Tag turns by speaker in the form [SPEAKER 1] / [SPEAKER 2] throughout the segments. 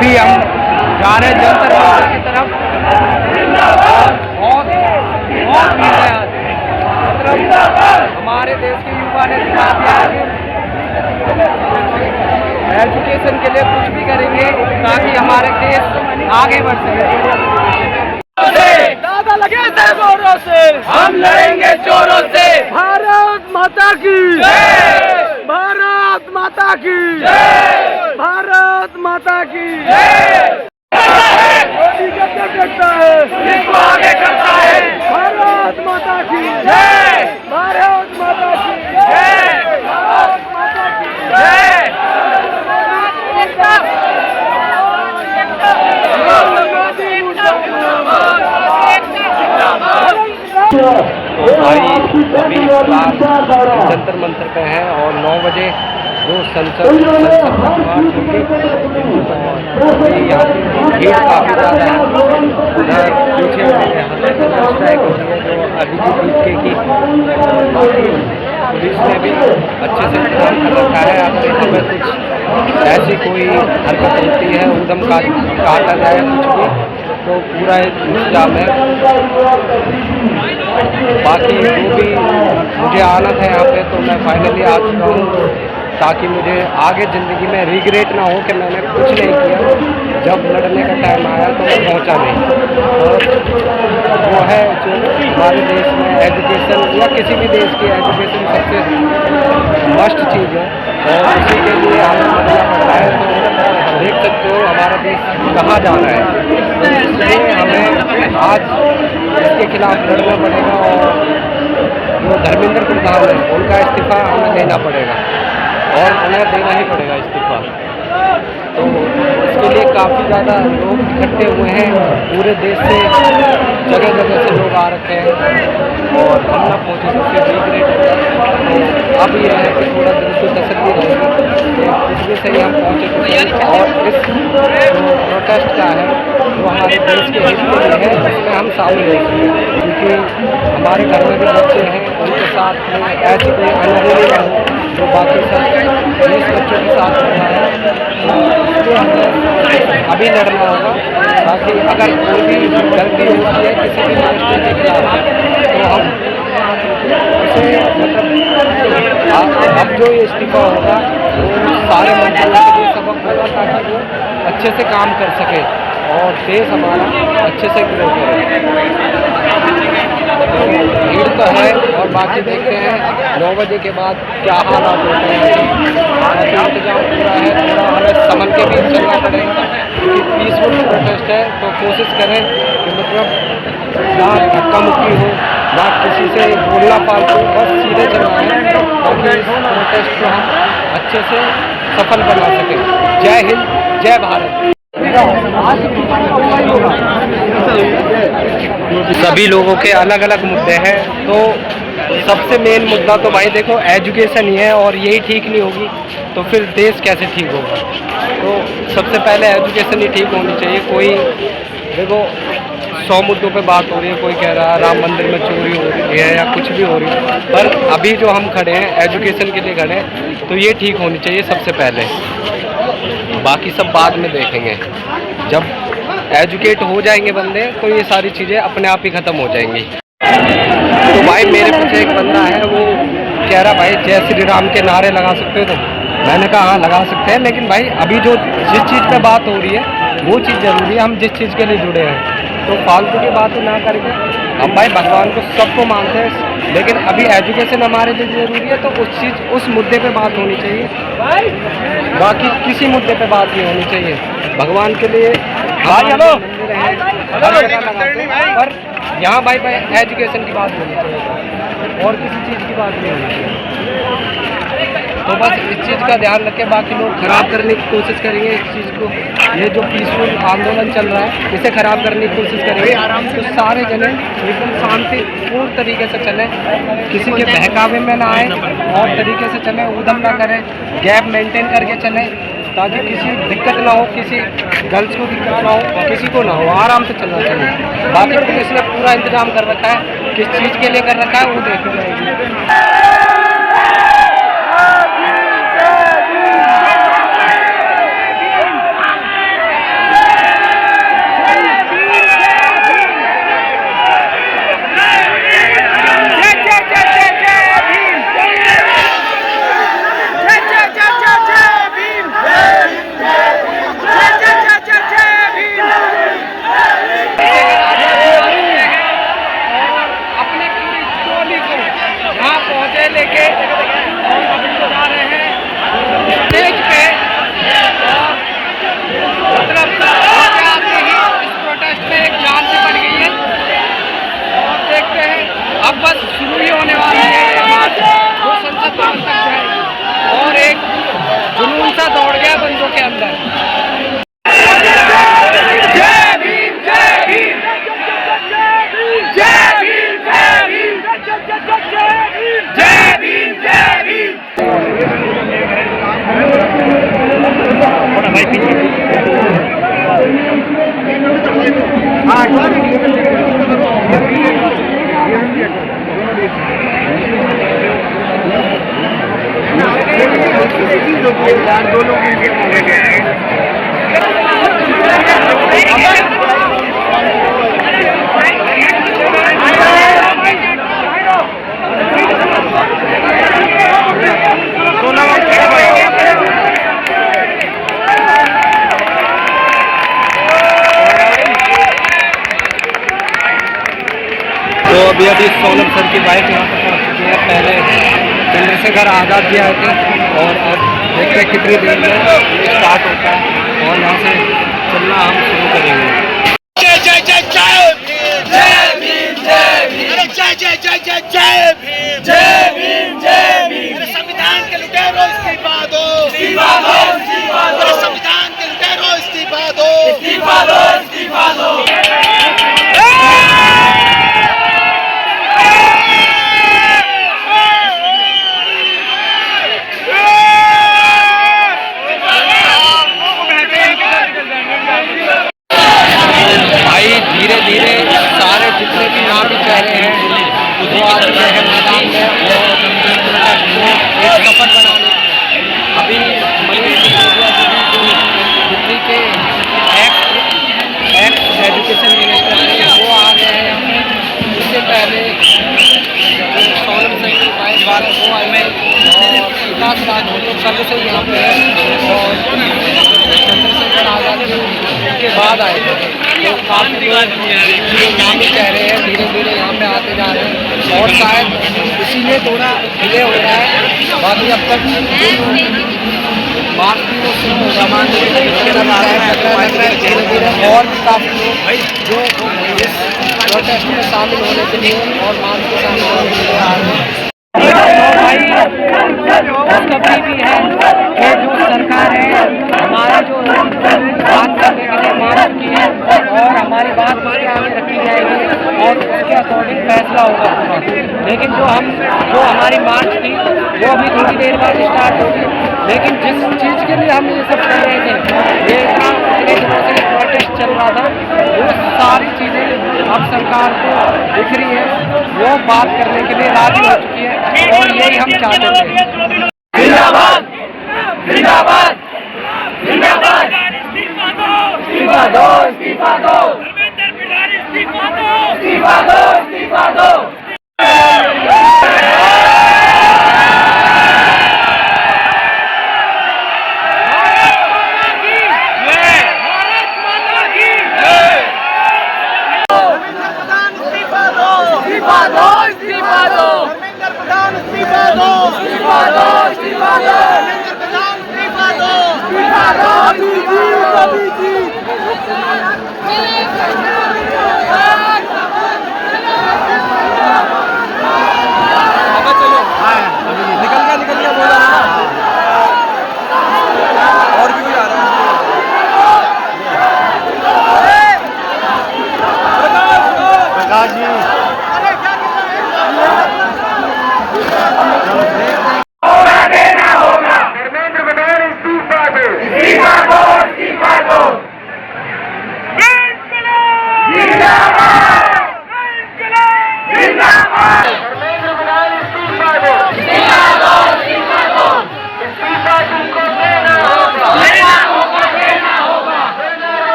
[SPEAKER 1] अभी हम जा रहे हैं जंतर मंतर की तरफ। बहुत बहुत भीड़ है आज। मतलब हमारे देश के युवा ने दिखा दिया है कि एजुकेशन के लिए कुछ भी करेंगे ताकि हमारे देश आगे बढ़ सके।
[SPEAKER 2] दादा लगे थे जोरों से,
[SPEAKER 1] हम लड़ेंगे चोरों से।
[SPEAKER 2] भारत माता की जय, भारत माता की जय, भारत माता की जय। मोदी जब तक करता है
[SPEAKER 1] इसको आगे करता है।
[SPEAKER 2] भारत माता की जय, भारत माता की जय, भारत माता की जय।
[SPEAKER 1] तो भाई अभी जंतर मंतर पे हैं और 9 बजे जो संसद मार्च होगी और यहाँ की भीड़ काफ़ी ज़्यादा है। उधर पीछे स्ट्राइक हो रही है जो अभिजीत के की पुलिस ने भी अच्छे से काम कर रखा है। अगर यहाँ पे कुछ ऐसी कोई हरकत होती है, उदम काटा जाए कुछ भी, तो पूरा इंतजाम है। बाकी जो भी मुझे आना था यहाँ पे, तो मैं फाइनली आ चुका हूँ ताकि मुझे आगे ज़िंदगी में रिग्रेट ना हो कि मैंने कुछ नहीं किया। जब लड़ने का टाइम आया तो मैं पहुँचा नहीं। और वो है जो हमारे देश में एजुकेशन या किसी भी देश की एजुकेशन सबसे मस्ट चीज़ है और इसी के लिए हमें लड़ना पड़ता है। तो देख सकते हो हमारा देश कहाँ जा रहा है, तो इसलिए हमें आज इसके खिलाफ लड़ना पड़ेगा और जो धर्मेंद्र प्रधान है उनका इस्तीफ़ा हमें देना पड़ेगा और उन्हें देना ही पड़ेगा इस्तीफ़ा। तो इसके लिए काफ़ी ज़्यादा लोग इकट्ठे हुए हैं पूरे देश से, जगह जगह से लोग आ रखे हैं और हम ना पहुँचे सबसे रिग्रेट होता है। तो अब ये है कि थोड़ा दिल को तसल्ली रहेगी कि कुछ भी सही हम पहुँचे तो और इस जो प्रोटेस्ट का है वो हमारे देश के हित के लिए है, जिसमें हम शामिल हो सकें। क्योंकि हमारे घर में भी बच्चे हैं, उनके साथ में ऐसी कोई अनहोनी ना हो जो बाकी सब 20 बच्चों के साथ हो रहा है। इसलिए हमें अभी लड़ना होगा ताकि अगर कोई भी गलती होती है किसी भी मिनिस्टर के खिलाफ तो हम उसे मतलब अब जो ये इस्तीफ़ा होगा वो सारे मंत्रियों के लिए सबक होगा ताकि वो अच्छे से काम कर सके और देश हमारा अच्छे से ग्रो करे। भीड़ तो है और बाकी देखते हैं 9 बजे के बाद क्या हालात होते हैं। बाकी इंतजाम पूरा है, थोड़ा हमें संभल के भी चलना पड़ेगा क्योंकि पीसफुल प्रोटेस्ट है। तो कोशिश करें कि मतलब ना धक्का मुक्की हो, ना किसी से बोलना फालतू, बस सीधे चलना है ताकि इस प्रोटेस्ट को हम अच्छे से सफल बना सकें। जय हिंद, जय भारत। सभी लोगों के अलग अलग मुद्दे हैं, तो सबसे मेन मुद्दा तो भाई देखो एजुकेशन ही है और यही ठीक नहीं होगी तो फिर देश कैसे ठीक होगा। तो सबसे पहले एजुकेशन ही ठीक होनी चाहिए। कोई देखो 100 मुद्दों पे बात हो रही है, कोई कह रहा है राम मंदिर में चोरी हो रही है या कुछ भी हो रही है, पर अभी जो हम खड़े हैं एजुकेशन के लिए खड़े हैं तो ये ठीक होनी चाहिए सबसे पहले, बाकी सब बाद में देखेंगे। जब एजुकेट हो जाएंगे बंदे तो ये सारी चीज़ें अपने आप ही ख़त्म हो जाएंगी। तो भाई मेरे पीछे एक बंदा है, वो कह रहा भाई जय श्री राम के नारे लगा सकते हो तुम। मैंने कहा हाँ लगा सकते हैं, लेकिन भाई अभी जो जिस चीज़ पे बात हो रही है वो चीज़ ज़रूरी है, हम जिस चीज़ के लिए जुड़े हैं। तो फालतू की बात ना करके हम भाई भगवान को सबको मानते हैं, लेकिन अभी एजुकेशन हमारे लिए ज़रूरी है तो उस मुद्दे पे बात होनी चाहिए, बाकी किसी मुद्दे पे बात नहीं होनी चाहिए। भगवान के लिए मंदिर है, पर यहाँ भाई एजुकेशन की बात होनी चाहिए और किसी चीज़ की बात नहीं होनी चाहिए। तो बस इस चीज़ का ध्यान रखें, बाकी लोग ख़राब करने की कोशिश करेंगे इस चीज़ को। ये जो पीसफुल आंदोलन चल रहा है इसे ख़राब करने की कोशिश करेंगे तो सारे जने एकदम शांतिपूर्ण तरीके से चलें, किसी के बहकावे में ना आए और तरीके से चलें, उधम ना करें, गैप मेंटेन करके चलें ताकि किसी दिक्कत ना हो, किसी गर्ल्स को दिक्कत ना हो, किसी को ना हो, आराम से चलना चाहिए। बाकी पुलिस ने पूरा इंतजाम कर रखा है, किस चीज़ के लिए कर रखा है वो देखी जाएगी।
[SPEAKER 2] यार 2 लोग मिलके मारे गए।
[SPEAKER 1] तो अभी सोनम सर की बाइक यहाँ पर पहुँच चुकी है। पहले चंद्रशेखर आज़ाद जी आए थे और अब देखते हैं कितनी देर में स्टार्ट होता है और यहाँ से चलना हम शुरू करेंगे।
[SPEAKER 3] जय जय जय जय भीम जय भीम जय भीम अरे जय जय जय जय जय भीम जय भीम जय भीम अरे संविधान के लुटेरो इस्तीफा दो इस्तीफा दो इस्तीफा दो अरे संविधान के लुटेरो इस्तीफा दो इस्तीफा दो इस्तीफा दो
[SPEAKER 1] धीरे धीरे सारे जितने भी यहाँ भी चेहरे हैं वो आ चुके हैं मैदान में और एक शपथ बनाने अभी मनीष सिसोदिया जी दिल्ली के एक्स एजुकेशन मिनिस्टर हैं वो आ गए हैं यहाँ पे। इससे पहले सोनम सिंह की बाइक वाले वो आए और विकास राज वो लोग कल से यहाँ पे है और चंद्रशेखर आज़ाद के बाद आए थे। तो काफ़ी लोग यहाँ भी कह रहे हैं धीरे धीरे यहाँ पे आते जा रहे हैं और शायद इसीलिए थोड़ा डिले हो रहा है। बाकी अब तक मार्च भी वो शुरू होगा मान लीजिए धीरे धीरे और भी काफ़ी लोग जो इस प्रोटेस्ट में शामिल होने के लिए और मार्च के शामिल होने के लिए आ रहे हैं। खुशखबरी भी है कि जो सरकार है हमारी जो बात करने के लिए मान चुकी है और हमारी बात उसके आगे रखी जाएगी और उसके अकॉर्डिंग फैसला होगा पूरा। लेकिन जो हमारी मार्च थी वो अभी थोड़ी देर बाद स्टार्ट होगी। लेकिन जिस चीज़ के लिए हम ये सब कर रहे थे ये इतने दिनों से प्रोटेस्ट चल रहा था वो सारी चीज़ें अब सरकार को दिख रही है। वो बात करने के लिए राजी हो चुकी है और यही हम चाहते थे।
[SPEAKER 2] जिंदाबाद जिंदाबाद जिंदाबाद इस्तीफा दो इस्तीफा दो इस्तीफा दो इस्तीफा दो।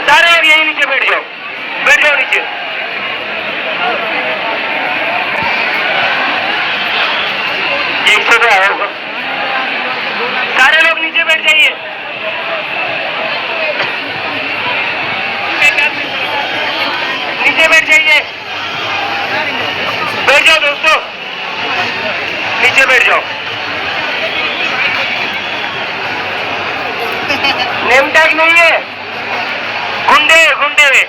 [SPEAKER 3] सारे यही नीचे बैठ जाओ नीचे। सारे लोग नीचे बैठ जाइए। नीचे बैठ जाइए, बैठ जाओ दोस्तों, नीचे बैठ जाओ। नेम टैग नहीं है, गुंडे वे।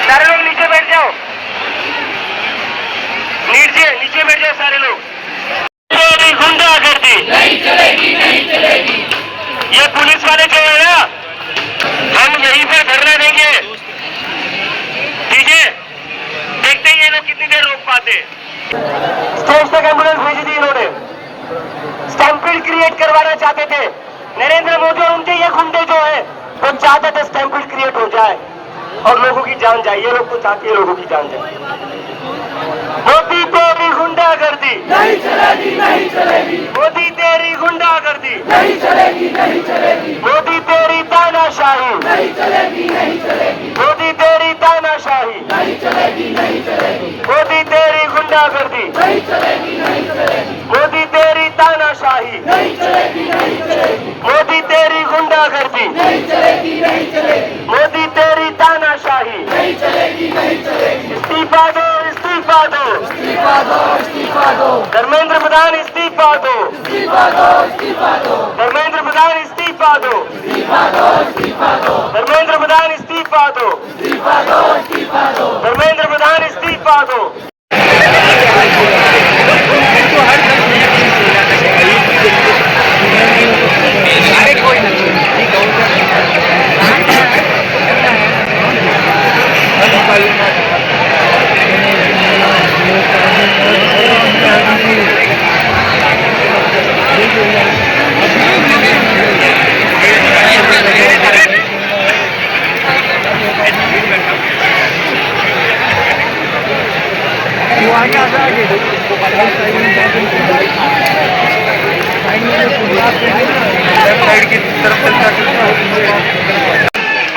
[SPEAKER 3] सारे लोग नीचे बैठ जाओ, नीचे बैठ जाओ सारे लोग। तो गुंडागर्दी नहीं चलेगी, नहीं चलेगी। ये पुलिस वाले जो है ना, हम यहीं पर धरना देंगे, ठीक है? देखते हैं ये लोग कितनी देर रोक पाते। स्टेज तक एम्बुलेंस भेजी थी इन्होंने, स्टैम्पीड क्रिएट करवाना चाहते थे नरेंद्र मोदी और उनके ये गुंडे जो है वो चाहते थे स्टैम्पीड क्रिएट हो जाए और लोगों की जान जाए। ये लोग तो चाहते हैं लोगों की जान जाए। मोदी तेरी गुंडागर्दी
[SPEAKER 2] नहीं चलेगी, नहीं चलेगी,
[SPEAKER 3] मोदी तेरी गुंडागर्दी
[SPEAKER 2] नहीं चलेगी, नहीं चलेगी,
[SPEAKER 3] मोदी तेरी तानाशाही
[SPEAKER 2] नहीं चलेगी, नहीं चलेगी,
[SPEAKER 3] मोदी तेरी तानाशाही
[SPEAKER 2] नहीं चलेगी, नहीं चलेगी,
[SPEAKER 3] मोदी तेरी गुंडागर्दी
[SPEAKER 2] नहीं चलेगी, नहीं चलेगी,
[SPEAKER 3] मोदी तेरी तानाशाही
[SPEAKER 2] नहीं चलेगी, नहीं चलेगी,
[SPEAKER 3] मोदी तेरी गुंडागर्दी
[SPEAKER 2] नहीं चलेगी, नहीं चलेगी,
[SPEAKER 3] मोदी तेरी तानाशाही
[SPEAKER 2] नहीं चलेगी, नहीं चलेगी।
[SPEAKER 3] इस्तीफा दो, इस्तीफा दो,
[SPEAKER 2] इस्तीफा दो, इस्तीफा दो,
[SPEAKER 3] धर्मेंद्र प्रधान इस्तीफा दो,
[SPEAKER 2] इस्तीफा दो, इस्तीफा दो,
[SPEAKER 3] धर्मेंद्र प्रधान इस्तीफा दो,
[SPEAKER 2] इस्तीफा दो, इस्तीफा दो,
[SPEAKER 3] धर्मेंद्र प्रधान इस्तीफा दो,
[SPEAKER 2] इस्तीफा दो, इस्तीफा दो।
[SPEAKER 3] धर्मेंद्र प्रधान इस्तीफा दो।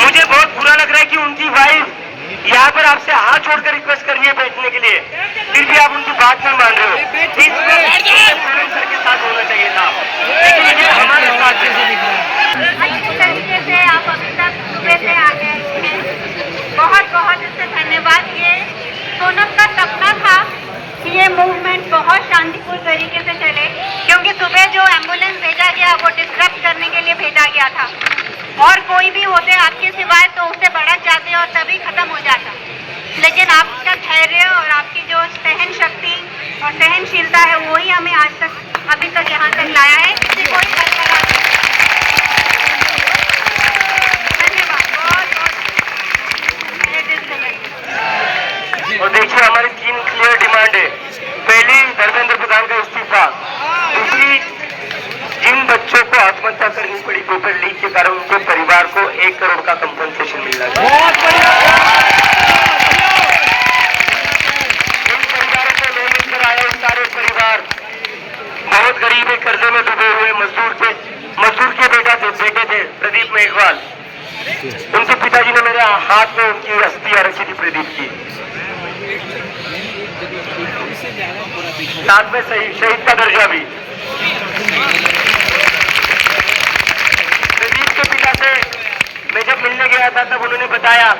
[SPEAKER 3] मुझे बहुत बुरा लग रहा है कि उनकी वाइफ यहाँ पर आपसे हाथ जोड़कर रिक्वेस्ट कर रही है बैठने के लिए, फिर भी आप उनकी बात नहीं मान रहे हो। सर के साथ होना चाहिए था, लेकिन ये हमारे साथ है।
[SPEAKER 4] अच्छे तरीके से आप अभी तक सुबह से आ गए हैं, बहुत बहुत इससे धन्यवाद। ये सोनम का सपना था कि ये मूवमेंट बहुत शांतिपूर्ण तरीके से चले, क्योंकि सुबह जो एम्बुलेंस भेजा गया वो डिस्टर्ब करने के लिए भेजा गया था, और कोई भी होते आपके सिवाय तो उससे बढ़ा जाते और तभी खत्म हो जाता। लेकिन आपका धैर्य और आपकी जो सहन शक्ति और सहनशीलता है वही हमें आज तक अभी तक यहाँ तक लाया है। इससे कोई धन्यवाद, बहुत बहुत मेरे दिल से है।
[SPEAKER 3] और देखिए हमारी 3 क्लियर डिमांड है। पहली, धर्मेंद्र प्रधान का इस्तीफा। दूसरी, जिन बच्चों को आत्महत्या करनी पड़ी पेपर लीक के कारण उनके परिवार को 1 करोड़ का कंपनसेशन मिलना चाहिए। जिन परिवारों को लोन मिलकर आए, सारे परिवार बहुत गरीब है, कर्जे में डूबे हुए मजदूर के बेटे थे प्रदीप मेघवाल। उनके पिताजी ने मेरे हाथ में उनकी अस्थियां रखी थी प्रदीप की, साथ में शहीद का दर्जा भी। प्रदीप के पिता से मैं जब मिलने गया था तब उन्होंने बताया,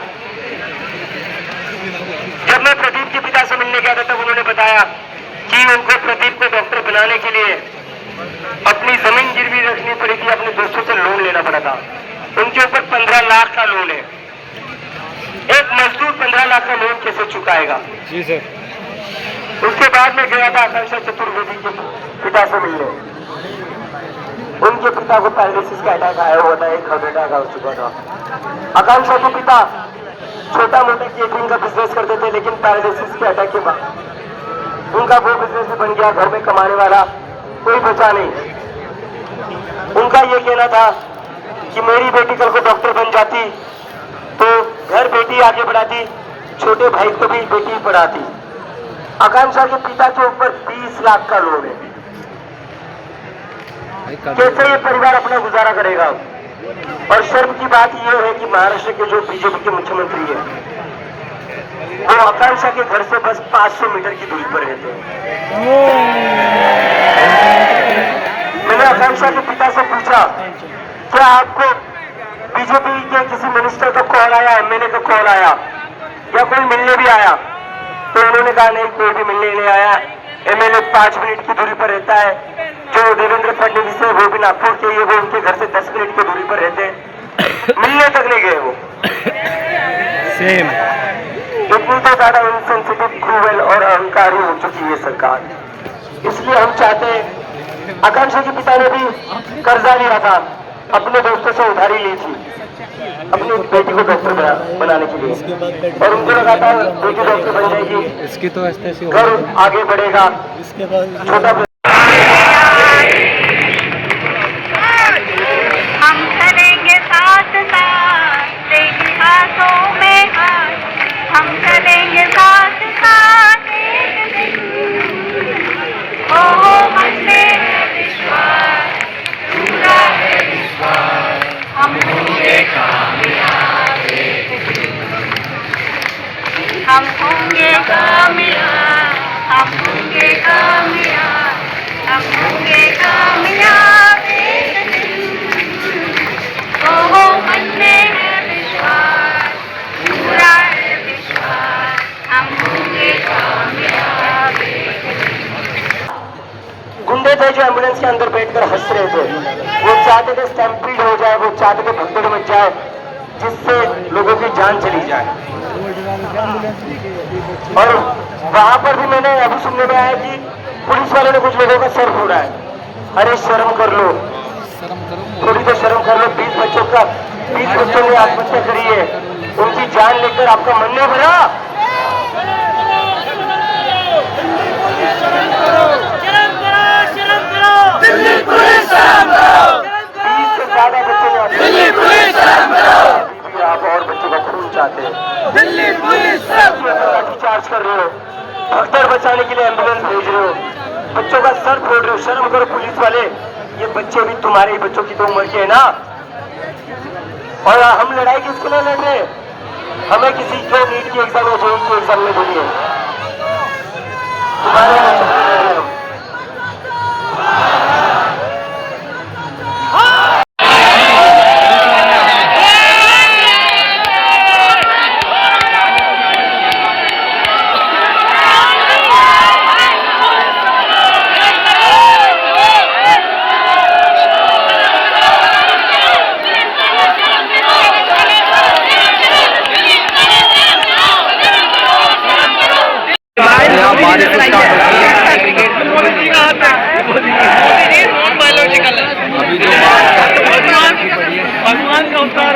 [SPEAKER 3] कि उनको प्रदीप को डॉक्टर बनाने के लिए अपनी जमीन गिरवी रखनी पड़ी थी, अपने दोस्तों से लोन लेना पड़ा था। उनके ऊपर 15 लाख का लोन है। एक मजदूर 15 लाख का लोन कैसे चुकाएगा?
[SPEAKER 1] जी सर।
[SPEAKER 3] उसके बाद में गया था आकांक्षा चतुर्वेदी के पिता से मिलने। उनके पिता को पैरालिसिस का अटैक आया हुआ था, 1 हार्ट अटैक आ चुका था। आकांक्षा के पिता छोटा मोटा केटरिंग का बिजनेस करते थे, लेकिन पैरालिसिस के अटैक के बाद उनका वो बिजनेस भी बन गया, घर में कमाने वाला कोई बचा नहीं। उनका ये कहना था कि मेरी बेटी कल को डॉक्टर बन जाती तो घर बेटी आगे बढ़ाती, छोटे भाई को भी बेटी पढ़ाती। आकांक्षा के पिता के ऊपर 20 लाख का लोन है। कैसे ये परिवार अपना गुजारा करेगा? और शर्म की बात यह है कि महाराष्ट्र के जो बीजेपी के मुख्यमंत्री है वो आकांक्षा के घर से बस 500 मीटर की दूरी पर रहते हैं। मैंने आकांक्षा के पिता से पूछा, क्या आपको बीजेपी के किसी मिनिस्टर का कॉल आया, एमएलए का कॉल आया या कोई मिलने भी आया? तो उन्होंने कहा नहीं, कोई भी मिलने नहीं आया। एमएलए 5 मिनट की दूरी पर रहता है। जो देवेंद्र फडणवीस है वो भी नागपुर के, वो उनके घर से 10 मिनट की दूरी पर रहते हैं। मिलने तक नहीं गए वो।
[SPEAKER 1] सेम।
[SPEAKER 3] इतनी तो ज्यादा इनसेंसिटिव, क्रूएल और अहंकारी हो चुकी है सरकार। इसलिए हम चाहते हैं, आकांक्षा के पिता ने भी कर्जा लिया था, अपने दोस्तों से उधारी ली थी अपनी बेटी को डॉक्टर बनाने के लिए, और उनको लगा था बेटी डॉक्टर बन जाएगी,
[SPEAKER 1] इसकी तो ऐसे
[SPEAKER 3] घर आगे बढ़ेगा। छोटा
[SPEAKER 4] हम चलेंगे साथ साथ। हम होंगे कामयाब, हम होंगे कामयाब, हम होंगे कामयाब एक दिन। तो मन में है विश्वास, पूरा है विश्वास, हम होंगे कामयाब एक दिन।
[SPEAKER 3] गुंडे थे जो एम्बुलेंस के अंदर बैठकर हंस रहे थे, वो चाहते थे स्टैम्पीड हो जाए, वो चाहते थे भगदड़ मच जाए, जिससे लोगों की जान चली जाए। और वहां पर भी मैंने अभी सुनने में आया कि पुलिस वालों ने कुछ लोगों का सर फोड़ा है। अरे शर्म कर लो, थोड़ी तो शर्म कर लो। 20 बच्चों ने आत्महत्या करी है, उनकी जान लेकर आपका मन नहीं भरा?
[SPEAKER 2] दिल्ली पुलिस शर्म करो,
[SPEAKER 3] 20 से ज्यादा बच्चों ने
[SPEAKER 2] दिल्ली पुलिस शर्म करो,
[SPEAKER 3] अभी भी आप और बच्चों का खून चाहते हैं,
[SPEAKER 2] दिल्ली पुलिस शर्म करो।
[SPEAKER 3] लाठी चार्ज कर रहे हो, भगदड़ बचाने के लिए एम्बुलेंस भेज रहे हो, बच्चों का सर फोड़ रहे हो। शर्म करो पुलिस वाले, ये बच्चे भी तुम्हारे ही बच्चों की तो उम्र के है ना। और हम लड़ाई किसके लिए लड़ रहे हैं? हमें किसी को नीट की एग्जाम या जेई की एग्जाम में देनी है, तुम्हारे बच्चों के लिए लड़ रहे हो।
[SPEAKER 2] भगवान का अवतार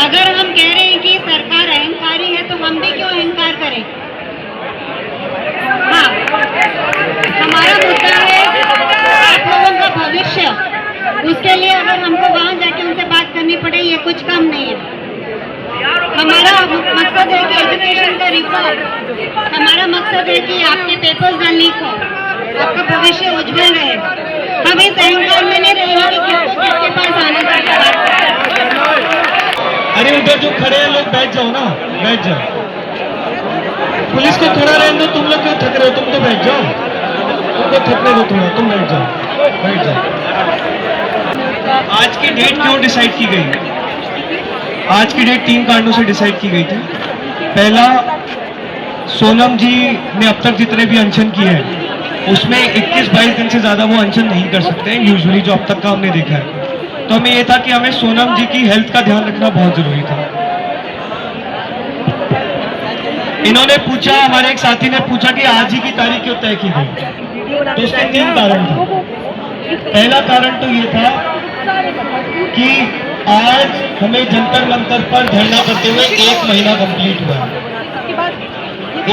[SPEAKER 4] अगर हम कह रहे हैं कि सरकार अहंकारी है तो हम भी क्यों अहंकार करें? हाँ, हमारा मुद्दा है आप लोगों का भविष्य। उसके लिए अगर हमको वहाँ जाके उनसे बात करनी पड़े, ये कुछ कम नहीं है। हमारा मकसद है कि एजुकेशन का रिफॉर्म, हमारा मकसद है कि आपके पेपर्स ना लीक हो, आपका भविष्य उज्जवल रहे। हम इस अहंकार में नहीं रहेंगे कि किसको किसके पास आने का।
[SPEAKER 5] अरे उधर जो खड़े हैं लोग बैठ जाओ ना, बैठ जाओ। पुलिस को खड़ा रहने दो, तुम लोग क्यों थक रहे हो? तुम तो बैठ जाओ, तुमको थकने दो थोड़ा, तुम बैठ जाओ, बैठ जाओ। आज की डेट क्यों डिसाइड की गई? आज की डेट 3 कारणों से डिसाइड की गई थी। पहला, सोनम जी ने अब तक जितने भी अनशन किए हैं उसमें 21-22 दिन से ज्यादा वो अनशन नहीं कर सकते हैं यूजुअली, जो अब तक का हमने देखा है। तो हमें ये था कि हमें सोनम जी की हेल्थ का ध्यान रखना बहुत जरूरी था। इन्होंने पूछा, हमारे एक साथी ने पूछा कि आज ही की तारीख क्यों तय की गई, तो उसके 3 कारण थे। पहला कारण तो ये था कि आज हमें जंतर मंतर पर धरना करते हुए 1 महीना कंप्लीट हुआ है।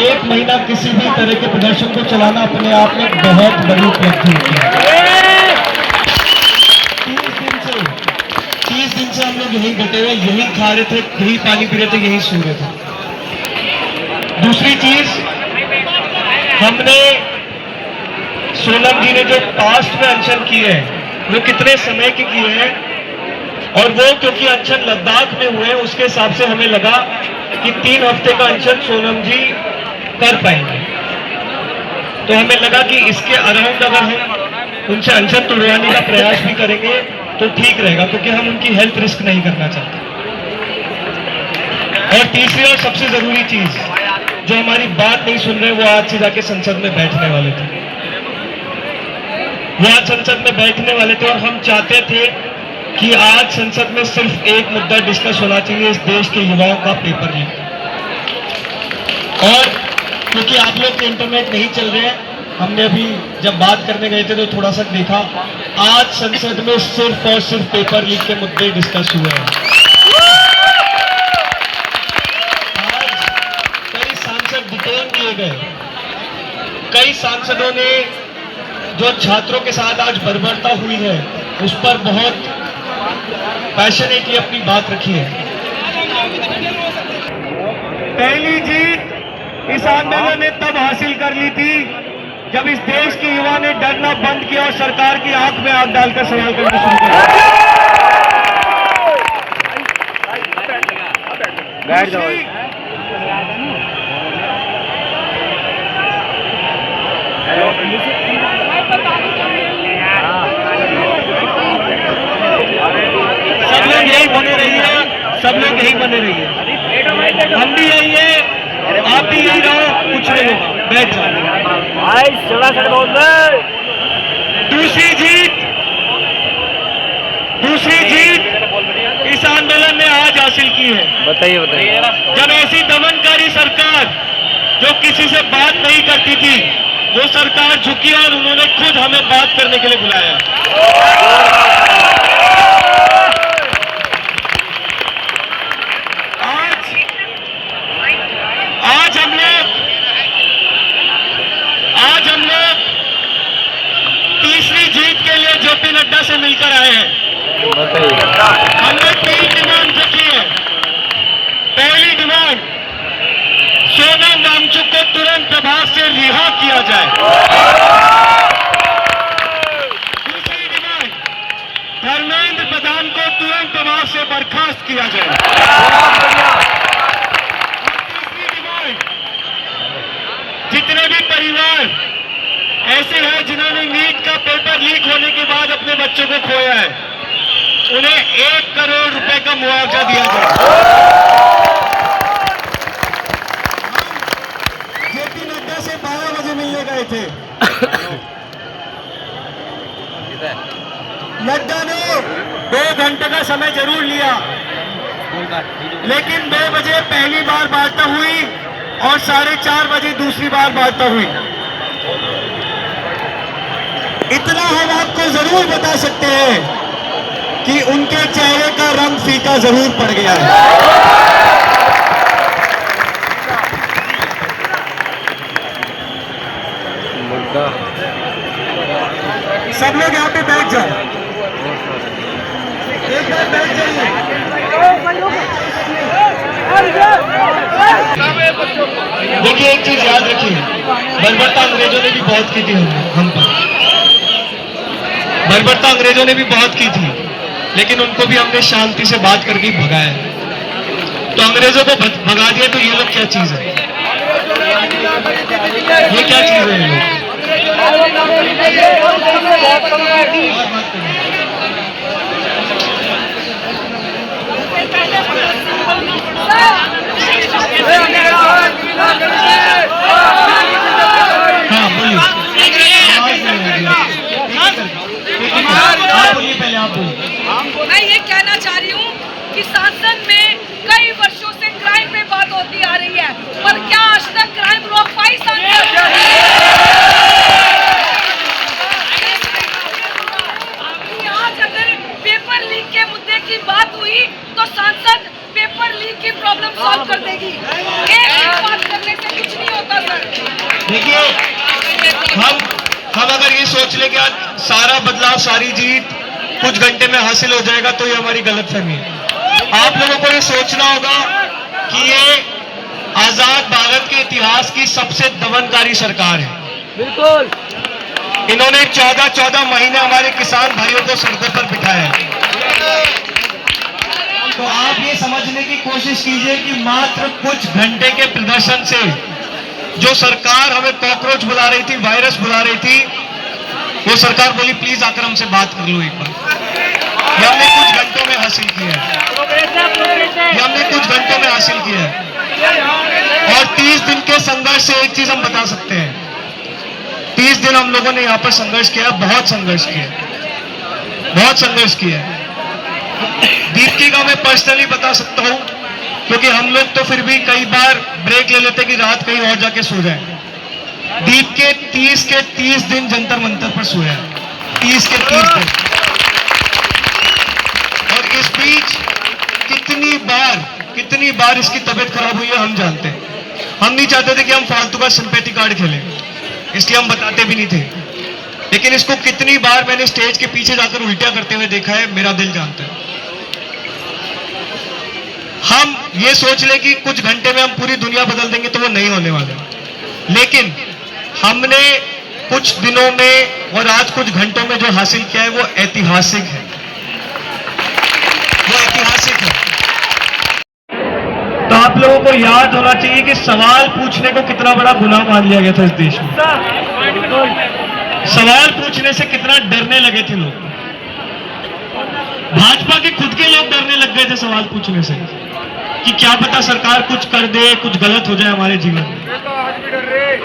[SPEAKER 5] 1 महीना किसी भी तरह के प्रदर्शन को चलाना अपने आप में बहुत बड़ी उपलब्धि होती है। 30 दिन से हम लोग यहीं बैठे हुए, यहीं खा रहे थे, यहीं पानी पी रहे थे, यहीं सो रहे थे। दूसरी चीज, हमने सोनम जी ने जो पास्ट में अनशन किए हैं वो कितने समय के किए हैं, और वो क्योंकि अनशन लद्दाख में हुए उसके हिसाब से हमें लगा कि 3 हफ्ते का अनशन सोनम जी कर पाएंगे। तो हमें लगा कि इसके अराउंड अगर हम उनसे अनशन तोड़वाने का प्रयास भी करेंगे तो ठीक रहेगा, क्योंकि हम उनकी हेल्थ रिस्क नहीं करना चाहते। और तीसरी और सबसे जरूरी चीज, जो हमारी बात नहीं सुन रहे वो आज से जाके संसद में बैठने वाले थे। वो आज संसद में बैठने वाले थे और हम चाहते थे कि आज संसद में सिर्फ एक मुद्दा डिस्कस होना चाहिए, इस देश के युवाओं का पेपर लीक। और क्योंकि आप लोग के इंटरनेट नहीं चल रहे हैं हमने अभी जब बात करने गए थे तो थोड़ा सा देखा, आज संसद में सिर्फ और सिर्फ पेपर लीक के मुद्दे डिस्कस हुए हैं। आज कई सांसद डिटेन किए गए, कई सांसदों ने जो छात्रों के साथ आज बर्बरता हुई है उस पर बहुत पैशनेटली अपनी बात रखी है। पहली जीत इस आंदोलन ने तब हासिल कर ली थी जब इस देश के युवा ने डरना बंद किया और सरकार की आंख में आंख डालकर सवाल करना शुरू किया। सब लोग यही बने रहिए, सब लोग यही बने रहिए, हम भी यही है, आप भी यही रहो, कुछ नहीं होगा, बैठ जाओ। दूसरी जीत इस आंदोलन ने आज हासिल की है।
[SPEAKER 1] बताइए।
[SPEAKER 5] जब ऐसी दमनकारी सरकार जो किसी से बात नहीं करती थी, वो सरकार झुकी और उन्होंने खुद हमें बात करने के लिए बुलाया। आज हम लोग तीसरी जीत के लिए जेपी नड्डा से मिलकर आए हैं। हमने 3 डिमांड रखी है। पहली डिमांड, सोनम वांगचुक को तुरंत प्रभाव से रिहा किया जाए। दूसरी डिमांड, धर्मेंद्र प्रधान को तुरंत प्रभाव से बर्खास्त किया जाए। तीसरी डिमांड, जितने भी परिवार ऐसे हैं जिन्होंने नीट का पेपर लीक होने के बाद अपने बच्चों को खोया है, उन्हें 1 करोड़ रुपए का मुआवजा दिया जाए। जेपी नड्डा से 12 बजे मिलने गए थे। नड्डा ने 2 घंटे का समय जरूर लिया, लेकिन 2 बजे पहली बार वार्ता हुई और 4:30 बजे दूसरी बार वार्ता हुई। इतना हम आपको जरूर बता सकते हैं कि उनके चेहरे का रंग फीका जरूर पड़ गया है। सब लोग यहाँ पे बैठ जाओ, एक बार बैठ जाइए। देखिए, एक चीज याद रखिए, बर्बरता अंग्रेजों ने भी बहुत की थी हम पर, बर्बरता अंग्रेजों ने भी बहुत की थी, लेकिन उनको भी हमने शांति से बात करके भगाया। तो अंग्रेजों को भगा दिया, तो ये लोग क्या चीज है? ये क्या चीज है? ये हाँ बोलिए, पहले आप बोलिए।
[SPEAKER 6] मैं ये कहना चाह रही हूँ कि संसद में कई वर्षों से क्राइम पे बात होती आ रही है, पर क्या आज तक क्राइम रोक पाई संसद? आज अगर पेपर लीक के मुद्दे की बात हुई तो संसद पेपर लीक की प्रॉब्लम सॉल्व कर देगी। एक बात करने से कुछ नहीं होता सर।
[SPEAKER 5] देखिए, हम अगर ये सोच ले कि आज सारा बदलाव, सारी जीत कुछ घंटे में हासिल हो जाएगा, तो ये हमारी गलतफहमी है। आप लोगों को ये सोचना होगा कि ये आजाद भारत के इतिहास की सबसे दमनकारी सरकार है।
[SPEAKER 2] बिल्कुल।
[SPEAKER 5] इन्होंने 14 महीने हमारे किसान भाइयों को सड़कों पर बिठाया है। तो आप ये समझने की कोशिश कीजिए कि मात्र कुछ घंटे के प्रदर्शन से जो सरकार हमें कॉकरोच बुला रही थी, वायरस बुला रही थी, वो सरकार बोली प्लीज आकर हमसे बात कर लो एक बार। ये हमने कुछ घंटों में हासिल किया है, ये हमने कुछ घंटों में हासिल किया है। और 30 दिन के संघर्ष से एक चीज हम बता सकते हैं, 30 दिन हम लोगों ने यहाँ पर संघर्ष किया, बहुत संघर्ष किया, बहुत संघर्ष किया। दीप्ति का मैं पर्सनली बता सकता हूँ, क्योंकि हम लोग तो फिर भी कई बार ब्रेक ले लेते कि रात कहीं और जाके सो जाए, दीप के 30 दिन जंतर मंतर पर सोया, 30 दिन। और इस बीच कितनी बार इसकी तबीयत खराब हुई है हम जानते हैं। हम नहीं चाहते थे कि हम फालतू का सिंपैथी कार्ड खेलें, इसलिए हम बताते भी नहीं थे। लेकिन इसको कितनी बार मैंने स्टेज के पीछे जाकर उल्टिया करते हुए देखा है, मेरा दिल जानता है। हम ये सोच ले कि कुछ घंटे में हम पूरी दुनिया बदल देंगे, तो वो नहीं होने वाला। लेकिन हमने कुछ दिनों में और आज कुछ घंटों में जो हासिल किया है वो ऐतिहासिक है, तो आप लोगों को याद होना चाहिए कि सवाल पूछने को कितना बड़ा गुनाह मान लिया गया था इस देश में। सवाल पूछने से कितना डरने लगे थे लोग। भाजपा के खुद के लोग डरने लग गए थे सवाल पूछने से कि क्या पता सरकार कुछ कर दे, कुछ गलत हो जाए हमारे जीवन में।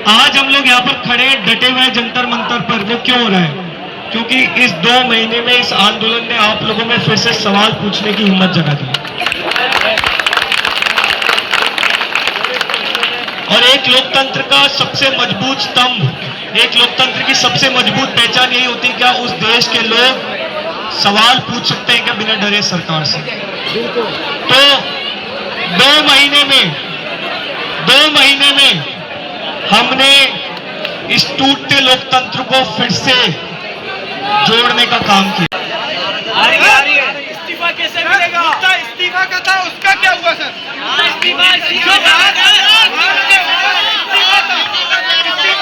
[SPEAKER 5] आज हम लोग यहाँ पर खड़े डटे हुए जंतर मंतर पर। वो क्यों हो रहा है? क्योंकि इस 2 महीने में इस आंदोलन ने आप लोगों में फिर से सवाल पूछने की हिम्मत जगा दी। और एक लोकतंत्र का सबसे मजबूत स्तंभ, एक लोकतंत्र की सबसे मजबूत पहचान यही होती है क्या उस देश के लोग सवाल पूछ सकते हैं क्या बिना डरे सरकार से। तो 2 महीने में हमने इस टूटते लोकतंत्र को फिर से जोड़ने का काम किया।
[SPEAKER 2] इस्तीफा कैसे मिलेगा? इस्तीफा का था, उसका क्या हुआ सर? इस्तीफा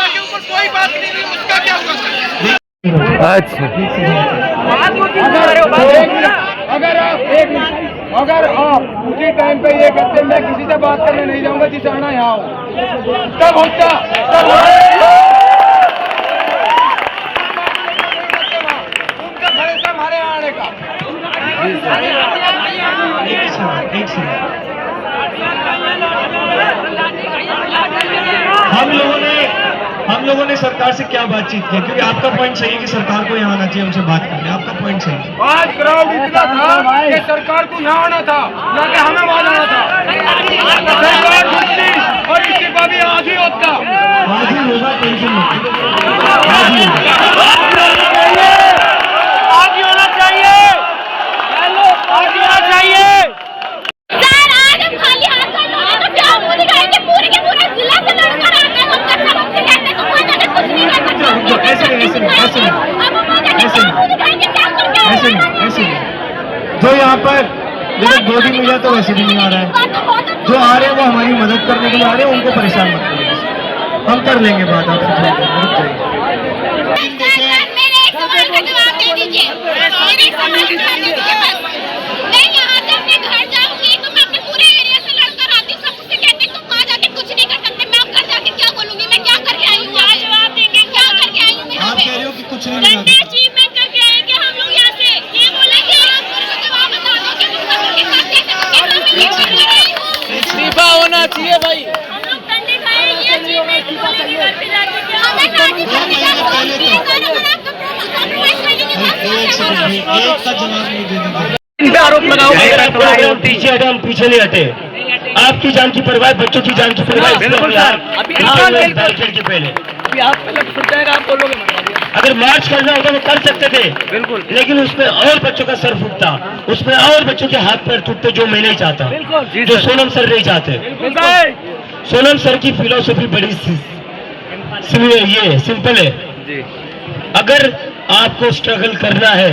[SPEAKER 2] के ऊपर कोई बात नहीं हुई, उसका क्या हुआ सर?
[SPEAKER 1] अच्छा,
[SPEAKER 2] अगर आप उसी टाइम पे ये कहते मैं किसी से बात करने नहीं जाऊंगा, जिसे आना यहाँ तब होता उनका भरोसा हमारे आने का।
[SPEAKER 5] हम लोगों ने सरकार से क्या बातचीत की? क्योंकि आपका पॉइंट सही है कि सरकार को यहाँ आना चाहिए, हमसे बात करनी। आपका पॉइंट सही है।
[SPEAKER 2] आज क्राउड इतना था कि सरकार को यहाँ आना था, ना कि हमें वहां जाना था। सरकार छुट्टी और इस्तीफा भी आज ही होता।
[SPEAKER 5] आज ही होगा, टेंशन मत।
[SPEAKER 2] आज ही होना चाहिए, आज ही होना चाहिए।
[SPEAKER 4] सर आज हम खाली हाथ कर लोगे तो क्या मुंह दिखाएंगे? पूरे के पूरे जिला से लड़कर आते हैं, हम कच्चा बम से कहते हैं तो कोई जगह कुछ नहीं कर सकता।
[SPEAKER 5] ऐसे जो यहाँ पर जैसे 2 दिन मिला तो वैसे भी नहीं आ रहा है। जो आ रहे हैं वो हमारी मदद करने के लिए आ रहे हैं, उनको परेशान मत करिए। हम कर लेंगे बात आपसे, रुक जाइए।
[SPEAKER 4] मेरे एक सवाल का जवाब दे दीजिए, मेरे एक सवाल का जवाब दे दीजिए बस। मैं यहाँ से अपने घर जाऊंगी तो मैं अपने पूरे एरिया से लड़कर आती हूँ, सब मुझसे कहते हैं तुम वहाँ जाके कुछ नहीं कर सकते। मैं अब घर जाके क्या बोलूंगी? मैं क्या करके आई हूँ? क्या जवाब देंगे? क्या करके आई हूँ?
[SPEAKER 5] आप कह रहे हो कि कुछ नहीं मिला।
[SPEAKER 4] अचीवमेंट करके आएंगे हम लोग यहाँ से, ये बोलेंगे आप मुझे जवाब बता दो कि मुस्तफा के साथ कैसे मैं ये करके आई हूँ।
[SPEAKER 2] इस्तीफा होना चाहिए भाई।
[SPEAKER 4] हम लोग डंडे खाएंगे, अचीवमेंट बोलेंगे घर पे जाके क्या हमें नाटी करने का ये कर अगर आप कॉम्प्रोमाइज करने की बात
[SPEAKER 5] एक का जवाब नहीं देना।
[SPEAKER 2] आरोप लगाओ।
[SPEAKER 5] हम पीछे हटे, हम पीछे नहीं हटे। आपकी जान की परवाह, बच्चों की जान की परवाह।
[SPEAKER 2] बिल्कुल सर, अभी
[SPEAKER 5] के पहले
[SPEAKER 2] अभी आप पहले फुट जाएगा, आप बोलोगे।
[SPEAKER 5] अगर मार्च करना होता तो कर सकते थे,
[SPEAKER 2] बिल्कुल।
[SPEAKER 5] लेकिन उसमें और बच्चों का सर फूटता, उसमें और बच्चों के हाथ पैर टूटते, जो मैं नहीं चाहता, जो सोनम सर नहीं चाहते। सोनम सर की फिलोसफी बड़ी ये सिंपल है। अगर आपको स्ट्रगल करना है,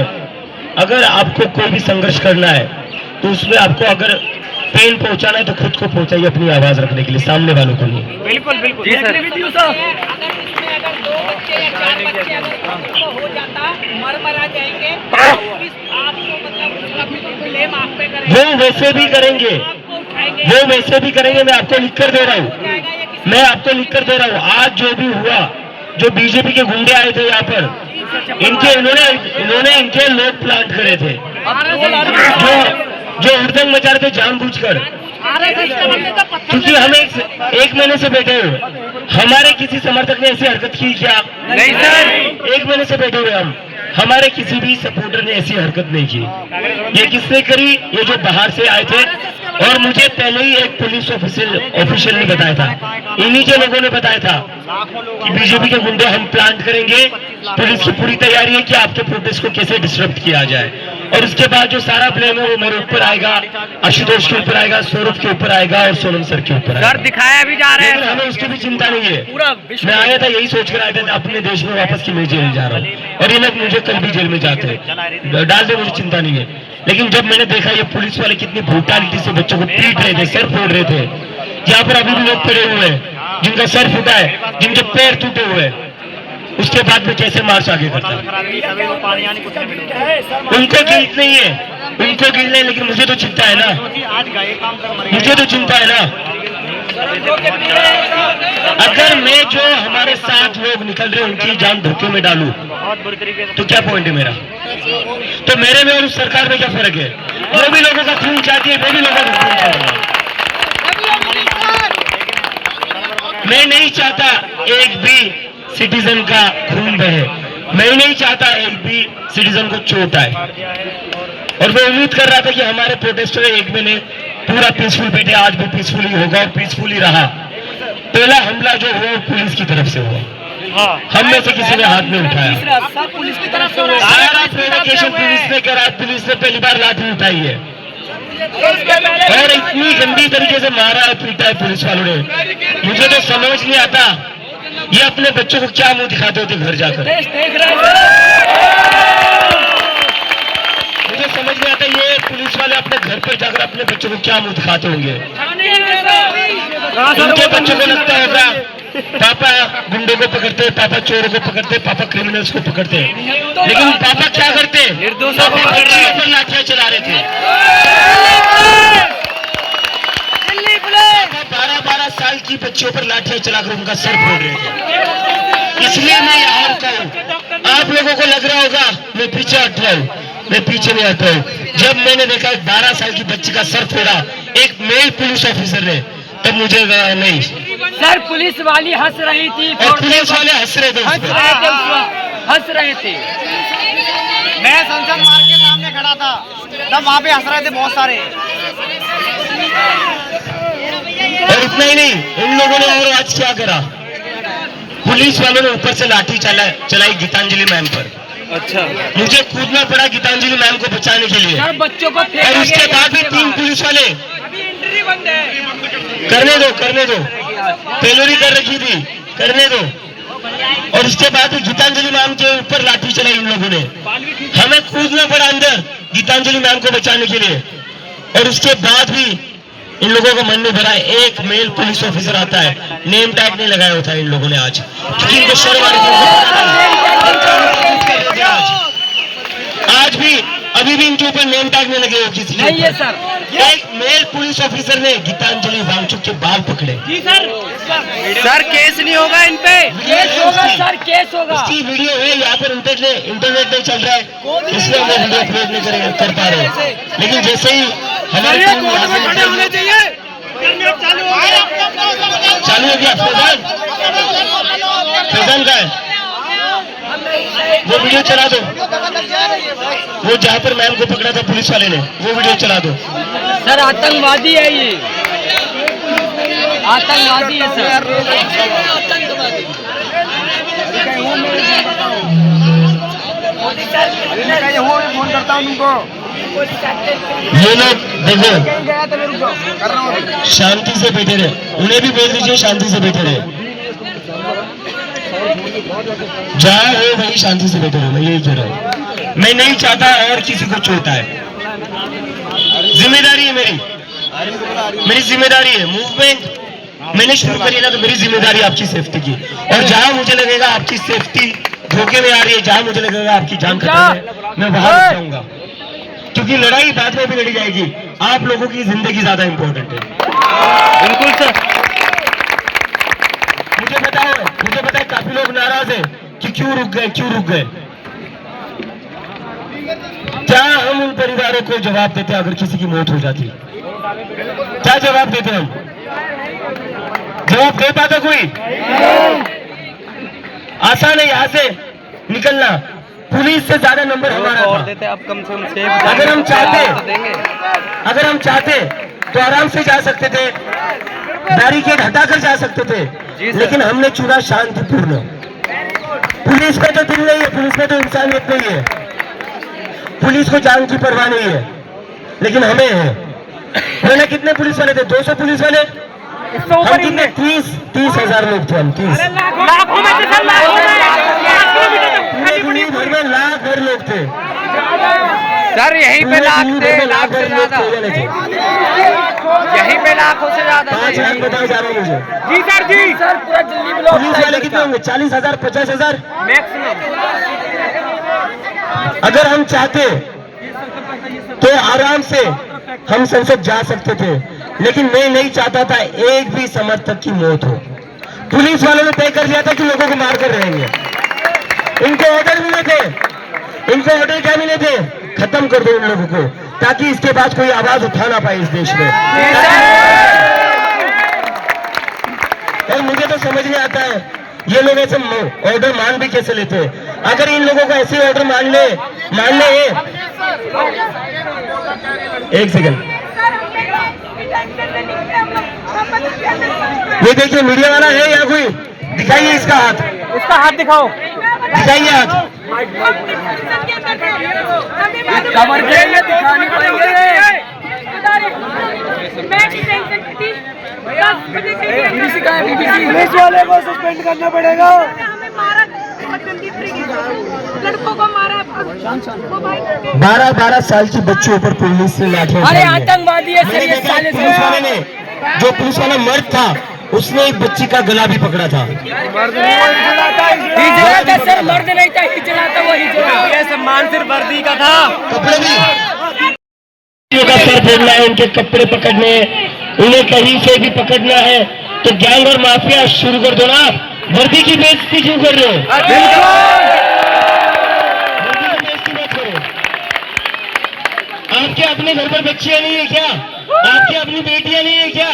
[SPEAKER 5] अगर आपको कोई भी संघर्ष करना है, तो उसमें आपको अगर पेन पहुंचाना है तो खुद को पहुंचाइए, अपनी आवाज रखने के लिए, सामने वालों को नहीं।
[SPEAKER 2] बिल्कुल बिल्कुल जी सर।
[SPEAKER 6] अगर 2 बच्चे या 4 बच्चे अगर हो जाता, मर जाएंगे, आपको मतलब उसका भी ब्लेम आप पे करेंगे।
[SPEAKER 5] वो वैसे भी करेंगे, वो वैसे भी करेंगे। मैं आपको लिख कर दे रहा हूँ, मैं आपको लिख कर दे रहा हूँ। आज जो भी हुआ, जो बीजेपी के गुंडे आए थे यहाँ पर, इन्होंने इनके लोग प्लांट करे थे, जो हुड़दंग मचा रहे थे जानबूझकर। क्योंकि हम एक महीने से बैठे हुए, हमारे किसी समर्थक ने ऐसी हरकत की क्या?
[SPEAKER 1] नहीं सर,
[SPEAKER 5] 1 महीने से बैठे हुए हम, हमारे किसी भी सपोर्टर ने ऐसी हरकत नहीं की। ये किसने करी? ये जो बाहर से आए थे, और मुझे पहले ही एक पुलिस ऑफिशियल ने बताया था, इन्हीं के लोगों ने बताया था कि बीजेपी के गुंडे हम प्लांट करेंगे, पुलिस की पूरी तैयारी है कि आपके प्रोटेस्ट को कैसे डिस्टर्ब किया जाए। और उसके बाद जो सारा ब्लेम है वो मेरे ऊपर आएगा, आशुतोष के ऊपर आएगा, सौरभ के ऊपर आएगा और सोनम सर के ऊपर आएगा।
[SPEAKER 1] दिखाया भी जा रहे
[SPEAKER 5] हैं, हमें उसकी भी चिंता नहीं है। मैं आया था यही सोच कर आया था अपने देश में वापस कि मैं जेल जा रहा हूँ, और ये लोग मुझे कल भी जेल में जाते डाल दे, मुझे चिंता नहीं है। लेकिन जब मैंने देखा ये पुलिस वाले कितनी ब्रूटैलिटी से बच्चों को पीट रहे थे, सर फोड़ रहे थे, यहाँ पर अभी भी लोग पड़े हुए हैं जिनका सर फूटा है, जिनके पैर टूटे हुए हैं, उसके बाद में कैसे मार्च आगे करता है? उनको गिल्ट नहीं है, उनको गिल्ट नहीं, लेकिन मुझे तो चिंता है ना, मुझे तो चिंता है ना। अगर मैं जो हमारे साथ लोग निकल रहे उनकी जान धोखे में डालूं तो क्या पॉइंट है मेरा? तो मेरे में और उस सरकार में क्या फर्क है? वो भी लोगों का खून चाहती है, मैं भी लोगों का खून चाहता हूं। मैं नहीं चाहता एक भी सिटीजन का खून बहे, मैं नहीं चाहता एक भी सिटीजन को चोट आए। और मैं उम्मीद कर रहा था कि हमारे प्रोटेस्टर एक महीने पूरा पीसफुल बैठे, आज भी पीसफुल ही होगा और पीसफुल ही रहा। पहला हमला जो हुआ पुलिस की तरफ से हुआ, हम में से किसी ने हाथ में उठाया,
[SPEAKER 6] पुलिस की तरफ से
[SPEAKER 5] सारा प्रोवोकेशन पुलिस ने करा, पुलिस ने पहली बार लाठी उठाई है और इतनी गंदी तरीके से मारा है, पीटा है पुलिस वालों ने। मुझे तो समझ नहीं आता ये अपने बच्चों को क्या मुंह दिखाते होते घर जाकर। मुझे समझ नहीं आता ये पुलिस वाले अपने घर पर जाकर अपने बच्चों को क्या मुंह दिखाते होंगे। उनके बच्चों को लगता होगा पापा गुंडों को पकड़ते, पापा चोरों को पकड़ते, पापा क्रिमिनल्स को पकड़ते, लेकिन पापा क्या करते? निर्दोषों पर लाठियां चला रहे थे। 12-12 साल की बच्चियों पर लाठियां चलाकर उनका सर फोड़ रहे थे। इसलिए मैं यहाँ रुका हूँ। आप लोगों को लग रहा होगा मैं पीछे हट रहा हूँ, मैं पीछे नहीं हट रहा हूँ। जब मैंने देखा 12 साल की बच्ची का सर फोड़ा एक मेल पुलिस ऑफिसर ने, तब मुझे नहीं
[SPEAKER 2] सर पुलिस वाली हंस रही थी,
[SPEAKER 5] और पुलिस वाले हंस रहे थे,
[SPEAKER 2] हंस रहे थे।
[SPEAKER 7] मैं संसद मार्ग के सामने खड़ा था, तब वहाँ पे हंस रहे थे बहुत सारे।
[SPEAKER 5] और इतना ही नहीं, इन लोगों ने और आज क्या करा, पुलिस वालों ने ऊपर से लाठी चलाई गीतांजलि मैम पर।
[SPEAKER 1] अच्छा,
[SPEAKER 5] मुझे कूदना पड़ा गीतांजलि मैम को बचाने के लिए।
[SPEAKER 2] सर बच्चों को
[SPEAKER 5] और उसके बाद भी 3 पुलिस वाले करने दो टेलरी कर रखी थी, करने दो। और उसके बाद गीतांजलि मैम के ऊपर लाठी चलाई इन लोगों ने, हमें कूदना पड़ा अंदर गीतांजलि मैम को बचाने के लिए। और उसके बाद भी इन लोगों का मन नहीं भरा। एक मेल पुलिस ऑफिसर आता है, नेम टैग नहीं लगाया होता है इन लोगों ने आज, क्योंकि इनको शर्म आ रही थी। आज भी अभी भी इनके ऊपर नेम टैग नहीं लगे हो किसी के
[SPEAKER 2] नहीं है सर।
[SPEAKER 5] एक मेल पुलिस ऑफिसर ने गीतांजलि वांगचुक के बाल पकड़े।
[SPEAKER 2] जी सर।
[SPEAKER 1] सर केस नहीं होगा इन पे?
[SPEAKER 2] केस होगा सर, केस होगा।
[SPEAKER 5] उसकी वीडियो है यहाँ पर, इंटरनेट नहीं चल रहा है, इसलिए हम वीडियो अपलोड नहीं कर पा रहे। लेकिन जैसे ही हमारे
[SPEAKER 2] होने चाहिए।
[SPEAKER 5] चालू हो गया फैजान का है, वो वीडियो चला दो, वो जहाँ पर मैम को पकड़ा था पुलिस वाले ने, वो वीडियो चला दो।
[SPEAKER 2] सर आतंकवादी है ये, आतंकवादी है सर। फोन करता हूँ उनको।
[SPEAKER 5] ये लोग देखो शांति से बैठे रहे, उन्हें भी बोल दीजिए शांति से बैठे रहे, जहाँ हो वही शांति से बैठे रहो। मैं यही कह रहा हूँ, मैं नहीं चाहता और किसी को चोट आए। जिम्मेदारी है मेरी जिम्मेदारी है। मूवमेंट मैंने शुरू करी ना, तो मेरी जिम्मेदारी आपकी सेफ्टी की। और जहाँ मुझे लगेगा आपकी सेफ्टी धोखे में आ रही है, जहाँ मुझे लगेगा आपकी जान खतरे में, मैं वहां रुक जाऊंगा, क्योंकि लड़ाई बाद में भी लड़ी जाएगी। आप लोगों की जिंदगी ज्यादा इंपॉर्टेंट है।
[SPEAKER 1] बिल्कुल सर।
[SPEAKER 5] मुझे पता है काफी लोग नाराज हैं कि क्यों रुक गए। क्या हम उन परिवारों को जवाब देते अगर किसी की मौत हो जाती? क्या जवाब देते हम? जवाब दे पाता कोई? आसान है यहाँ से निकलना, पुलिस से ज्यादा नंबर हमारा था।
[SPEAKER 1] देते आप कम से कम सेफ।
[SPEAKER 5] अगर हम चाहते
[SPEAKER 8] तो आराम से जा सकते थे, बैरिकेड हटाकर जा सकते थे, लेकिन हमने चुना शांतिपूर्ण। पुलिस में तो दिल नहीं है, पुलिस में तो इंसानियत नहीं है, पुलिस को जान की परवाह नहीं है, लेकिन हमें है। पहले कितने पुलिस वाले थे? 200 पुलिस वाले। हम कितने? 30,000 लोग थे हम। 30 पूरे भर में लाख भर लोग थे
[SPEAKER 1] सर, यहीं पे लाख थे, लाख से ज्यादा, यहीं पे लाखों से ज्यादा।
[SPEAKER 8] 5 लाख बताया जा रहा है मुझे।
[SPEAKER 2] जी सर, जी सर, पूरा दिल्ली में
[SPEAKER 8] पुलिस वाले कितने होंगे? 40,000, 50,000
[SPEAKER 1] मैक्सिमम।
[SPEAKER 8] अगर हम चाहते तो आराम से हम संसद जा सकते थे, लेकिन मैं नहीं चाहता था एक भी समर्थक की मौत हो। पुलिस वालों ने तय कर लिया था कि लोगों को मार कर रहेंगे। इनको ऑर्डर मिले थे, इनको ऑर्डर क्या मिले थे? खत्म कर दो इन लोगों को, ताकि इसके बाद कोई आवाज उठा ना पाए इस देश में। और मुझे तो समझ नहीं आता है ये लोग ऐसे ऑर्डर मान भी कैसे लेते हैं। अगर इन लोगों को ऐसे ऑर्डर मान ले एक सेकंड, ये देखिए मीडिया वाला है या कोई? दिखाइए इसका हाथ दिखाओ, दिखाइए हाथ।
[SPEAKER 2] कमर के लिए दिखानी पड़ेगी।
[SPEAKER 6] मैं डिटेंशन की थी 10 बजे से
[SPEAKER 2] BBC का है, BBC। पुलिस वाले को सस्पेंड करना पड़ेगा।
[SPEAKER 6] हमें मारा बहुत गंदी तरीके से, लड़कों को मारा। वो भाई
[SPEAKER 8] 12 साल की बच्चों पर पुलिस ने लाठियां
[SPEAKER 2] अरे
[SPEAKER 8] चलाई है।
[SPEAKER 2] आतंकवादी है सर, ये साले
[SPEAKER 8] पुलिस वाले ने, जो पुलिस वाला मर्द था, उसने एक बच्ची का गला भी पकड़ा था।
[SPEAKER 2] हिजड़ा था सर, मर्द नहीं था, हिजड़ा था। वो हिजड़ा, ये सम्मान सिर्फ वर्दी का था।
[SPEAKER 8] कपड़े भी का सर फोड़ना है, उनके कपड़े पकड़ने, उन्हें कहीं से भी पकड़ना है तो गैंग और माफिया शुरू कर दो ना। वर्दी की बेइज्जती क्यों कर रहे हो? वर्दी की बेइज्जती मत करो। आपके अपने घर पर बच्चियां नहीं है क्या? आपकी अपनी बेटियां नहीं है क्या?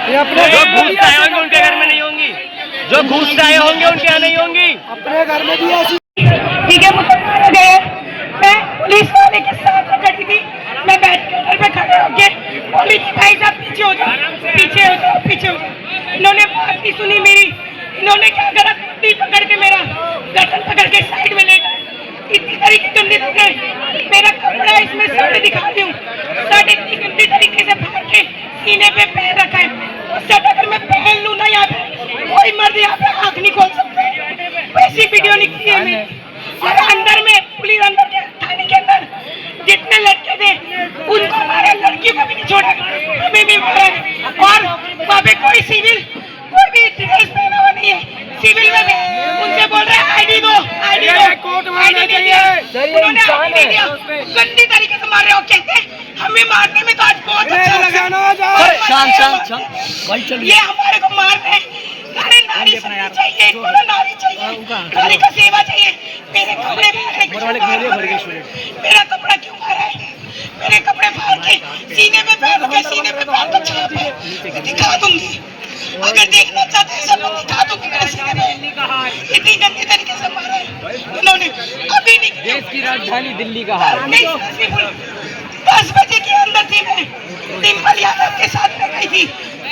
[SPEAKER 1] जो घूस आए होंगे उनके घर में नहीं होंगी, जो घूस आए होंगे उनके यहाँ नहीं होंगी।
[SPEAKER 2] अपने घर में भी ऐसी
[SPEAKER 6] ठीक है, मुझे मारे गए। मैं पुलिस वाले के साथ में खड़ी थी, मैं बैठ के उधर पे खड़े होके बोली कि भाई साहब पीछे हो जाओ, पीछे हो जाओ, पीछे हो जाओ। इन्होंने बात नहीं सुनी मेरी। इन्होंने क्या करा, कुर्ती पकड़ के मेरा गर्दन पकड़ के साइड में ले गए। इतनी तरीके गंदी तरीके, मेरा कपड़ा इसमें शर्ट दिखा दूं, शर्ट इतनी गंदी तरीके से फाड़ के सीने पे पैर रखा है। शर्ट अगर मैं पहन लूं ना, यहाँ पे कोई मर्द यहाँ पे आँख नहीं खोल सकते। वैसी वीडियो निकली है मेरी। और अंदर में पुलिस अंदर के थाने के अंदर जितने लड़के थे उनको मारे, लड़कियों को भी नहीं छोड़ा, हमें भी मारा। और वहाँ पे कोई सिविल, कोई भी ड्रेस पहना हुआ नहीं है, सिविल में भी उनसे बोल रहे हैं आईडी दो, आईडी दो, आईडी नहीं दिया, उन्होंने आईडी नहीं दिया। गंदी तरीके से मार रहे हो। कहते हमें मारने में तो आज बहुत अच्छा लगा। ये हमारे को मार रहे हैं। अरे नारी सुननी चाहिए, इनको नारी चाहिए, नारी का सेवा चाहिए। मेरे कपड़े मेरा कपड़ा क्यों मारा है? मेरे कपड़े फाड़ के सीने पे पैर रखे, सीने पे पैर का छाप है, मैं दिखा दूंगी। अगर देखना चाहते हैं सब, मैं दिखा दूंगी मेरे सीने पे। इतनी गंदी तरीके से मारा है उन्होंने। अभी नहीं,
[SPEAKER 2] देश की राजधानी दिल्ली का हाल।
[SPEAKER 6] 10 बजे के अंदर थी मैं, डिम्पल यादव के साथ में गई थी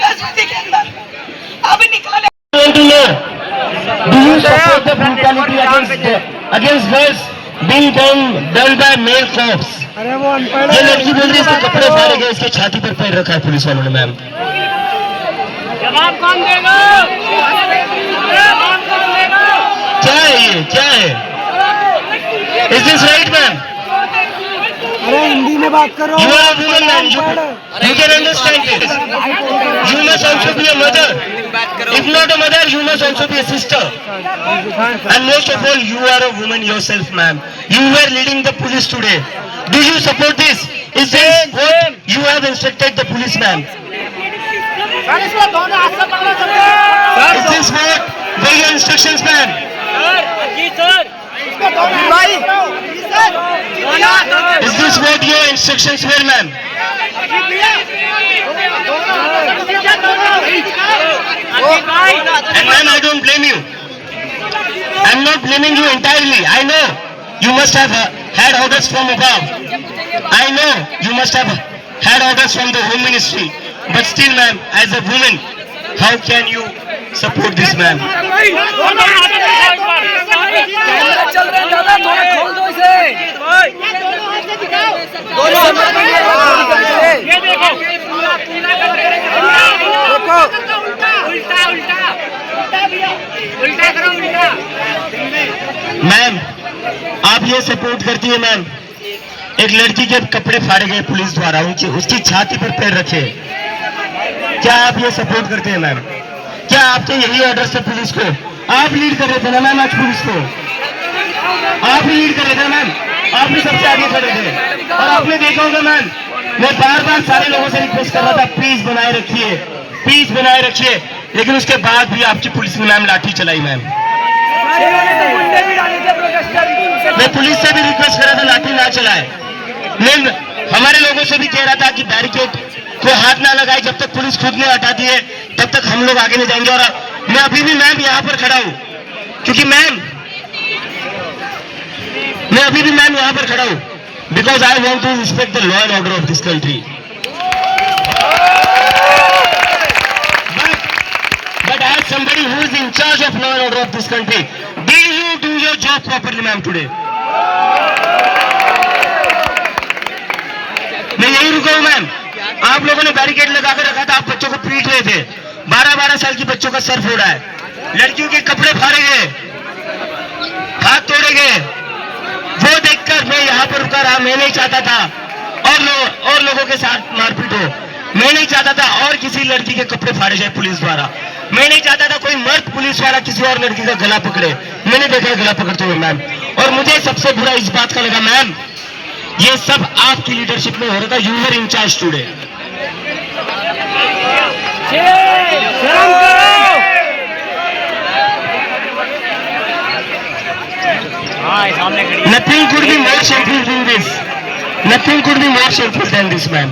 [SPEAKER 6] 10 बजे के अंदर। अब निकाले।
[SPEAKER 8] Do you support the brutality against girls being done by male cops? ये लड़की बोल रही है इसके कपड़े फाड़े गए, इसके छाती पर पैर रखा है पुलिस वालों ने। मैम
[SPEAKER 1] जवाब कौन देगा?
[SPEAKER 8] क्या है ये, क्या है? Is this right, ma'am?
[SPEAKER 2] अरे हिंदी में बात करो।
[SPEAKER 8] You are a woman, man. You can understand this. You must also be a mother. If not a mother, you must also be a sister. And most of all, you are a woman yourself, ma'am. You were leading the police today. Do you support this? Is this what you have instructed the policeman? Is this what were your instructions, ma'am? Is this what your instructions were, ma'am? And ma'am, I don't blame you. I'm not blaming you entirely. I know you must have had orders from above. I know you must have had orders from the Home Ministry, but still, ma'am, as a woman, how can you support this, ma'am?
[SPEAKER 2] Camera चल रहे हैं दादा, थोड़ा खोल दो इसे।
[SPEAKER 3] ये देखो उल्टा करो उल्टा।
[SPEAKER 8] मैम, आप ये सपोर्ट करती है मैम, एक लड़की के कपड़े फाड़े गए पुलिस द्वारा, उनकी उसकी छाती पर पैर रखे, क्या आप ये सपोर्ट करते हैं मैम? क्या आपके यही ऑर्डर थे पुलिस को? आप लीड कर रहे थे ना मैम आज पुलिस को, आप ही लीड कर रहे थे मैम, आप भी सबसे आगे खड़े थे। और आपने देखा होगा मैम, मैं बार बार सारे लोगों से रिक्वेस्ट कर रहा था पीस बनाए रखिए, पीस बनाए रखिए, लेकिन उसके बाद भी आपकी पुलिस ने मैम लाठी चलाई मैम। मैं पुलिस से भी रिक्वेस्ट कर रहा था लाठी ना चलाए, मैं हमारे लोगों से भी कह रहा था कि बैरिकेड को हाथ ना लगाए, जब तक पुलिस खुद नहीं हटाती है तब तक हम लोग आगे नहीं जाएंगे। और मैं अभी भी मैम यहाँ पर खड़ा हूँ, क्योंकि मैम मैं अभी भी मैम यहाँ पर खड़ा हूँ because I want to respect the law and order of this country. But as somebody who is in charge of law and order of this country, did you do your job properly, ma'am, today? मैं यही रुका हूँ ma'am, आप लोगों ने barricade लगा कर रखा था, आप बच्चों को पीट रहे थे, 12-12 साल की बच्चों का सर फोड़ा है, लड़कियों के कपड़े फाड़े गए, हाथ तोड़े गए, वो देखकर मैं यहाँ पर रुका रहा। मैं नहीं चाहता था और लोगों के साथ मारपीट हो, मैं नहीं चाहता था और किसी लड़की के कपड़े फाड़े जाए पुलिस द्वारा, मैं नहीं चाहता था कोई मर्द पुलिस वाला किसी और लड़की का गला पकड़े, मैंने देखा है गला पकड़ते हुए मैम। और मुझे सबसे बुरा इस बात का लगा मैम, ये सब आपकी लीडरशिप में हो रहा था, you were in charge today. Nothing could be more shameful than this. Nothing could be more shameful than this, ma'am.